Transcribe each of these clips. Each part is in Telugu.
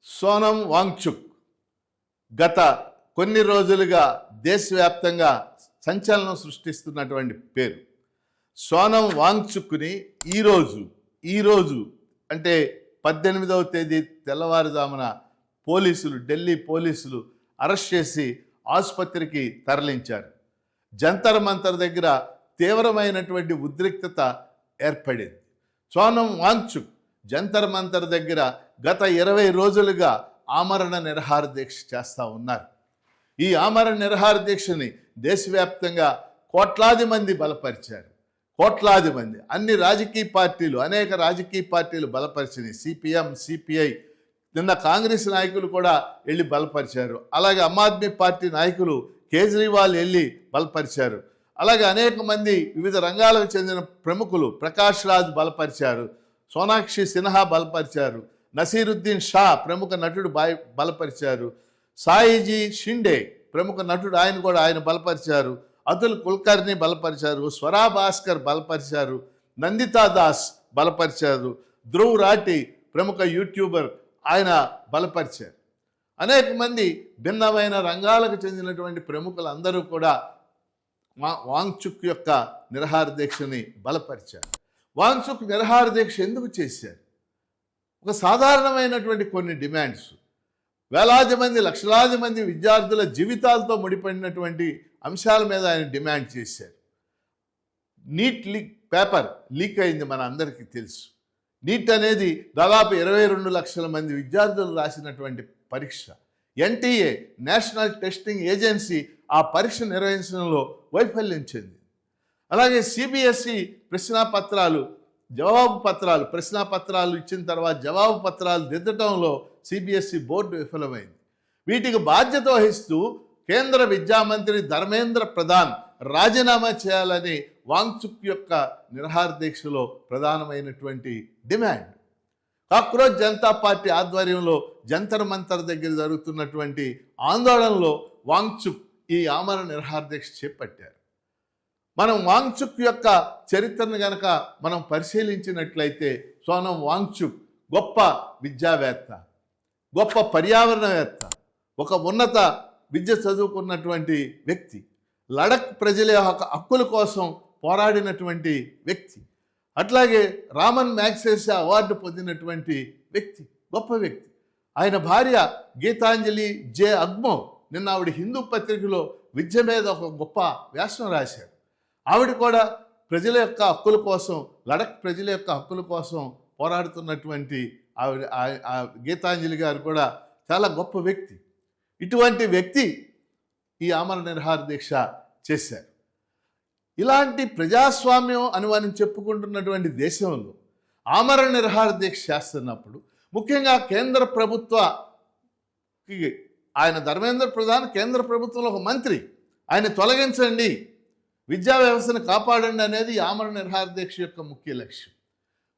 సోనం వాంగ్చుక్ గత కొన్ని రోజులుగా దేశవ్యాప్తంగా సంచలనం సృష్టిస్తున్నటువంటి పేరు. సోనం వాంగ్చుక్ని ఈరోజు అంటే 18వ తేదీ తెల్లవారుజామున ఢిల్లీ పోలీసులు అరెస్ట్ చేసి ఆసుపత్రికి తరలించారు. జంతర్ మంతర్ దగ్గర తీవ్రమైనటువంటి ఉద్రిక్తత ఏర్పడింది. సోనం వాంగ్చుక్ జంతర్ మంతర్ దగ్గర గత 20 రోజులుగా ఆమరణ నిరాహార దీక్ష చేస్తూ ఉన్నారు. ఈ ఆమరణ నిరాహార దీక్షని దేశవ్యాప్తంగా కోట్లాది మంది బలపరిచారు. కోట్లాది మంది అనేక రాజకీయ పార్టీలు బలపరిచినాయి. సిపిఎం, సిపిఐ, నిన్న కాంగ్రెస్ నాయకులు కూడా వెళ్ళి బలపరిచారు. అలాగే ఆమ్ ఆద్మీ పార్టీ నాయకులు కేజ్రీవాల్ వెళ్ళి బలపరిచారు. అలాగే అనేక మంది వివిధ రంగాలకు చెందిన ప్రముఖులు ప్రకాష్ రాజ్ బలపరిచారు, సోనాక్షి సిన్హా బలపరిచారు, నసీరుద్దీన్ షా ప్రముఖ నటుడు బలపరిచారు, సాయిజీ షిండే ప్రముఖ నటుడు ఆయన బలపరిచారు, అతుల్ కుల్కర్ని బలపరిచారు, స్వరా భాస్కర్ బలపరిచారు, నందితా దాస్ బలపరిచారు, ధ్రువ్ రాఠీ ప్రముఖ యూట్యూబర్ ఆయన బలపరిచారు. అనేక మంది భిన్నమైన రంగాలకు చెందినటువంటి ప్రముఖులందరూ కూడా వాంగ్చుక్ యొక్క నిరాహార దీక్షని బలపరిచారు. వాంగ్చుక్ నిరాహార దీక్ష ఎందుకు చేశారు? ఒక సాధారణమైనటువంటి కొన్ని డిమాండ్స్, వేలాది మంది లక్షలాది మంది విద్యార్థుల జీవితాలతో ముడిపడినటువంటి అంశాల మీద ఆయన డిమాండ్ చేశారు. నీట్ పేపర్ లీక్ అయింది, మన అందరికీ తెలుసు. నీట్ అనేది దాదాపు 22 లక్షల మంది విద్యార్థులు రాసినటువంటి పరీక్ష. ఎన్టీఏ నేషనల్ టెస్టింగ్ ఏజెన్సీ ఆ పరీక్ష నిర్వహించడంలో వైఫల్యం చెందింది. అలాగే సిబిఎస్ఈ ప్రశ్నాపత్రాలు ఇచ్చిన తర్వాత జవాబు పత్రాలు దిద్దటంలో సిబిఎస్ఈ బోర్డు విఫలమైంది. వీటికి బాధ్యత వహిస్తూ కేంద్ర విద్యామంత్రి ధర్మేంద్ర ప్రధాన్ రాజీనామా చేయాలని వాంగ్చుక్ యొక్క నిరాహార దీక్షలో ప్రధానమైనటువంటి డిమాండ్. కాక్రోచ్ జనతా పార్టీ ఆధ్వర్యంలో జంతర్ మంతర్ దగ్గర జరుగుతున్నటువంటి ఆందోళనలో వాంగ్చుక్ ఈ ఆమరణ నిరాహార దీక్ష చేపట్టారు. మనం వాంగ్చుక్ యొక్క చరిత్రను గనక మనం పరిశీలించినట్లయితే సోనం వాంగ్చుక్ గొప్ప విద్యావేత్త, గొప్ప పర్యావరణవేత్త, ఒక ఉన్నత విద్య చదువుకున్నటువంటి వ్యక్తి, లడక్ ప్రజల హక్కుల కోసం పోరాడినటువంటి వ్యక్తి, అట్లాగే రామన్ మ్యాగ్సెసే అవార్డు పొందినటువంటి వ్యక్తి, గొప్ప వ్యక్తి. ఆయన భార్య గీతాంజలి జే అగ్మో నిన్న ఆవిడ హిందూ పత్రికలో విద్య మీద ఒక గొప్ప వ్యాసం రాశారు. ఆవిడ కూడా ప్రజల యొక్క హక్కుల కోసం, లడక్ ప్రజల యొక్క హక్కుల కోసం పోరాడుతున్నటువంటి గీతాంజలి గారు కూడా చాలా గొప్ప వ్యక్తి. ఇటువంటి వ్యక్తి ఈ ఆమరణ నిరాహార దీక్ష చేశారు. ఇలాంటి ప్రజాస్వామ్యం అని మనం చెప్పుకుంటున్నటువంటి దేశంలో ఆమరణ నిరాహార దీక్ష చేస్తున్నప్పుడు ముఖ్యంగా కేంద్ర ప్రభుత్వకి ఆయన ధర్మేంద్ర ప్రధాన్ కేంద్ర ప్రభుత్వంలో ఒక మంత్రి, ఆయన తొలగించండి, విద్యా వ్యవస్థను కాపాడండి అనేది ఆమరణ నిరాహార దీక్ష యొక్క ముఖ్య లక్ష్యం.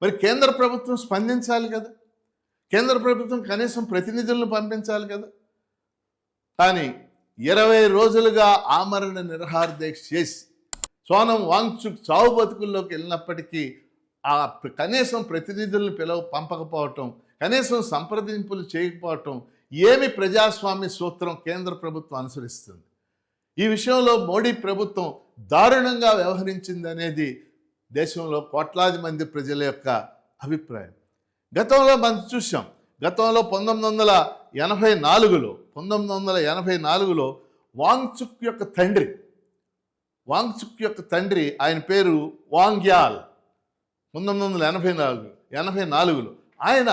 మరి కేంద్ర ప్రభుత్వం స్పందించాలి కదా, కేంద్ర ప్రభుత్వం కనీసం ప్రతినిధులను పంపించాలి కదా. కానీ 20 రోజులుగా ఆమరణ నిరాహార దీక్ష చేసి సోనం వాంగ్చుక్ చావు బతుకుల్లోకి వెళ్ళినప్పటికీ కనీసం ప్రతినిధులను పంపకపోవటం, కనీసం సంప్రదింపులు చేయకపోవటం ఏమి ప్రజాస్వామ్య సూత్రం కేంద్ర ప్రభుత్వం అనుసరిస్తుంది? ఈ విషయంలో మోడీ ప్రభుత్వం దారుణంగా వ్యవహరించింది అనేది దేశంలో కోట్లాది మంది ప్రజల యొక్క అభిప్రాయం. గతంలో మనం చూసాం, గతంలో 1984లో వాంగ్చుక్ యొక్క తండ్రి ఆయన పేరు వాంగ్యాల్. 1984లో ఆయన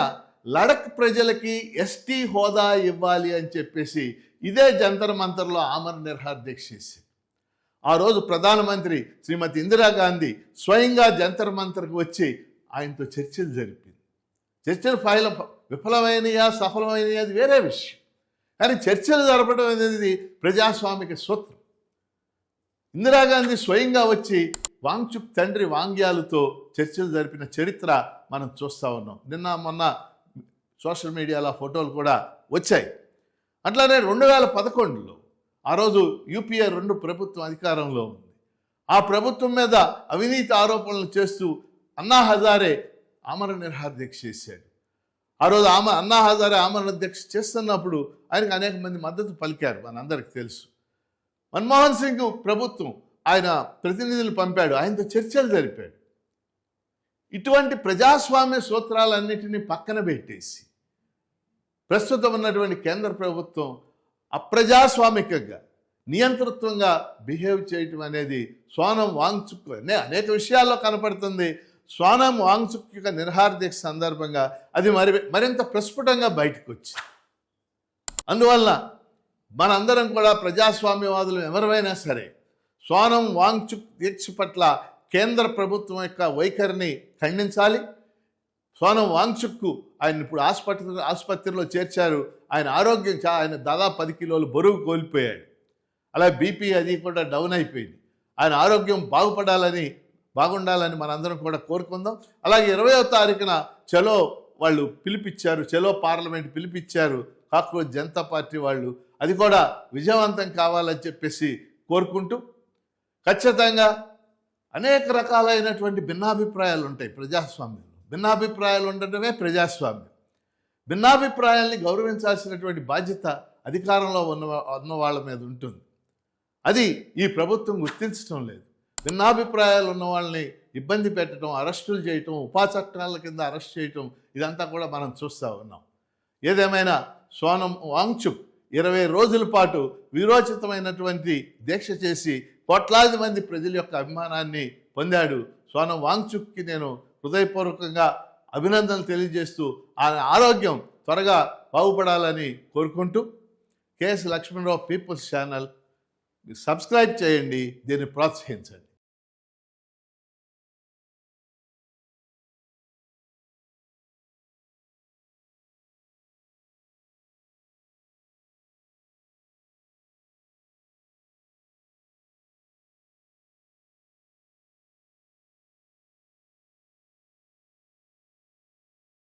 లడక్ ప్రజలకి ఎస్టీ హోదా ఇవ్వాలి అని చెప్పేసి ఇదే జంతర్ మంతర్లో ఆమరణ నిరాహార దీక్ష చేసి ఆ రోజు ప్రధానమంత్రి శ్రీమతి ఇందిరాగాంధీ స్వయంగా జంతర్ మంతర్కి వచ్చి ఆయనతో చర్చలు జరిపింది. చర్చలు విఫలమైనయా సఫలమైనయా అది వేరే విషయం, కానీ చర్చలు జరపడం అనేది ప్రజాస్వామిక సూత్రం. ఇందిరాగాంధీ స్వయంగా వచ్చి వాంగ్చుక్ తండ్రి వాంగ్యాలతో చర్చలు జరిపిన చరిత్ర మనం చూస్తూ ఉన్నాం. నిన్న మొన్న సోషల్ మీడియాలో ఫోటోలు కూడా వచ్చాయి. అట్లానే 2011లో ఆ రోజు యూపీఏ 2 ప్రభుత్వం అధికారంలో ఉంది. ఆ ప్రభుత్వం మీద అవినీతి ఆరోపణలు చేస్తూ అన్నా హజారే ఆమరణ నిరాహార దీక్ష చేశాడు. ఆ రోజు అన్నా హజారే ఆమరణ దీక్ష చేస్తున్నప్పుడు ఆయనకు అనేక మంది మద్దతు పలికారు, మనందరికీ తెలుసు. మన్మోహన్ సింగ్ ప్రభుత్వం ఆయన ప్రతినిధులు పంపాడు, ఆయనతో చర్చలు జరిపాడు. ఇటువంటి ప్రజాస్వామ్య సూత్రాలన్నిటినీ పక్కన పెట్టేసి ప్రస్తుతం ఉన్నటువంటి కేంద్ర ప్రభుత్వం అప్రజాస్వామికంగా నియంతృత్వంగా బిహేవ్ చేయటం అనేది సోనం వాంగ్చుక్ అనేక విషయాల్లో కనపడుతుంది. సోనం వాంగ్చుక్ యొక్క నిరహార దీక్ష సందర్భంగా అది మరింత ప్రస్ఫుటంగా బయటకు వచ్చింది. అందువల్ల మనందరం కూడా ప్రజాస్వామ్యవాదులు ఎవరైనా సరే సోనం వాంగ్చుక్ దీక్ష పట్ల కేంద్ర ప్రభుత్వం యొక్క వైఖరిని ఖండించాలి. సోనం వాంగ్చుక్ ఆయన ఇప్పుడు ఆసుపత్రిలో చేర్చారు. ఆయన ఆరోగ్యం ఆయన దాదాపు 10 కిలోలు బరువు కోల్పోయాడు. అలాగే బీపీ అది కూడా డౌన్ అయిపోయింది. ఆయన ఆరోగ్యం బాగుండాలని మనందరం కూడా కోరుకుందాం. అలాగే 20వ తారీఖున చలో వాళ్ళు పిలిపించారు, చలో పార్లమెంట్ పిలిపించారు కాక్రోచ్ జనతా పార్టీ వాళ్ళు. అది కూడా విజయవంతం కావాలని చెప్పేసి కోరుకుంటూ, ఖచ్చితంగా అనేక రకాలైనటువంటి భిన్నాభిప్రాయాలు ఉంటాయి ప్రజాస్వామ్యంలో. భిన్నాభిప్రాయాలు ఉండటమే ప్రజాస్వామ్యం. భిన్నాభిప్రాయాల్ని గౌరవించాల్సినటువంటి బాధ్యత అధికారంలో ఉన్న వాళ్ళ మీద ఉంటుంది. అది ఈ ప్రభుత్వం గుర్తించడం లేదు. భిన్నాభిప్రాయాలు ఉన్న వాళ్ళని ఇబ్బంది పెట్టడం, అరెస్టులు చేయటం, ఉపా చట్టాల కింద అరెస్ట్ చేయటం, ఇదంతా కూడా మనం చూస్తూ ఉన్నాం. ఏదేమైనా సోనం వాంగ్చుక్ 20 రోజుల పాటు వీరోచితమైనటువంటి దీక్ష చేసి కోట్లాది మంది ప్రజల యొక్క అభిమానాన్ని పొందాడు. సోనం వాంగ్చుక్కి నేను హృదయపూర్వకంగా అభినందనలు తెలియజేస్తూ ఆయన ఆరోగ్యం త్వరగా బాగుపడాలని కోరుకుంటూ, KS Lakshmanarao people's channel subscribe చేయండి, దీన్ని ప్రోత్సహించండి.